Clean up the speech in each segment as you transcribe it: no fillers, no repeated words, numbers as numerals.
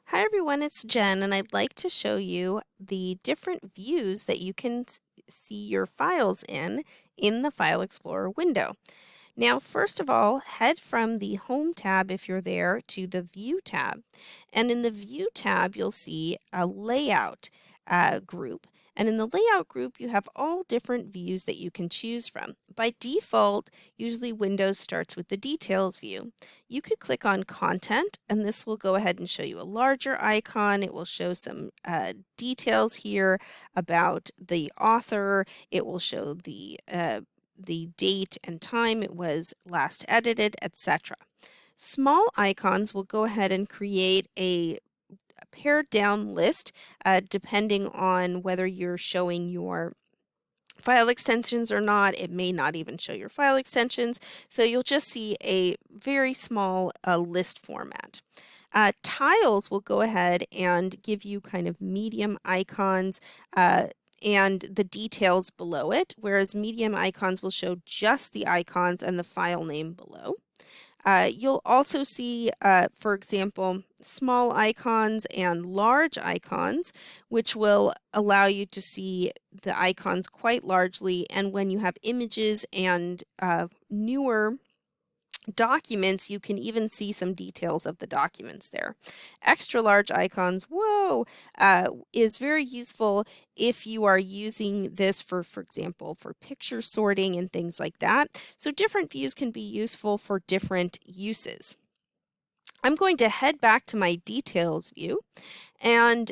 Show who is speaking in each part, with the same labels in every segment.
Speaker 1: Hi everyone, it's Jen, and I'd like to show you the different views that you can see your files in the File Explorer window. Now, first of all, head from the Home tab if you're there to the View tab. And in the View tab, you'll see a Layout group. And in the Layout group, you have all different views that you can choose from. By default, usually Windows starts with the Details view. You could click on Content, and this will go ahead and show you a larger icon. It will show some details here about the author. It will show the date and time it was last edited, etc. Small icons will go ahead and create a pared down list depending on whether you're showing your file extensions or not. It may not even show your file extensions, so you'll just see a very small list format. Tiles will go ahead and give you kind of medium icons and the details below it, whereas medium icons will show just the icons and the file name below. You'll also see, for example, small icons and large icons, which will allow you to see the icons quite largely. And when you have images and newer documents, you can even see some details of the documents there. Extra large icons, whoa, is very useful if you are using this for example, for picture sorting and things like that. So different views can be useful for different uses. I'm going to head back to my details view, and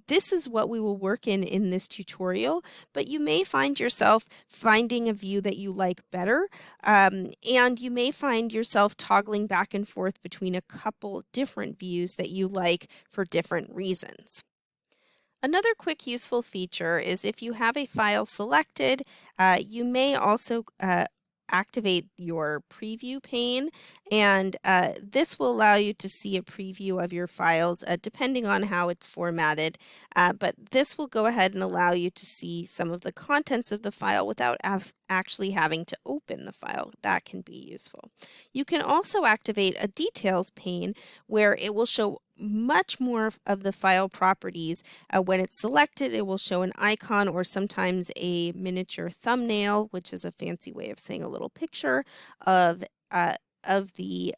Speaker 1: this is what we will work in this tutorial, but you may find yourself finding a view that you like better, and you may find yourself toggling back and forth between a couple different views that you like for different reasons. Another quick useful feature is if you have a file selected, you may also activate your preview pane, and this will allow you to see a preview of your files depending on how it's formatted, but this will go ahead and allow you to see some of the contents of the file without actually having to open the file. That can be useful. You can also activate a details pane where it will show much more of the file properties. When it's selected, it will show an icon or sometimes a miniature thumbnail, which is a fancy way of saying a little picture of the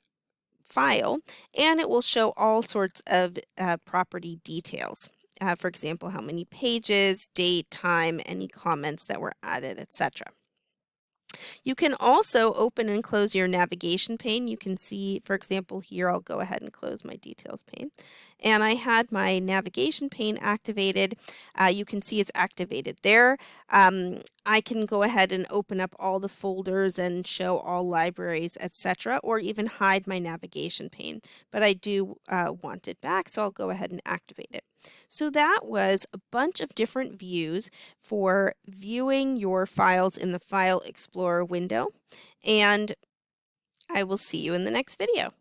Speaker 1: file, and it will show all sorts of property details. For example, how many pages, date, time, any comments that were added, etc. You can also open and close your navigation pane. You can see, for example, here I'll go ahead and close my details pane. And I had my navigation pane activated. You can see it's activated there. I can go ahead and open up all the folders and show all libraries, etc., or even hide my navigation pane. But I do want it back, so I'll go ahead and activate it. So that was a bunch of different views for viewing your files in the File Explorer window, and I will see you in the next video.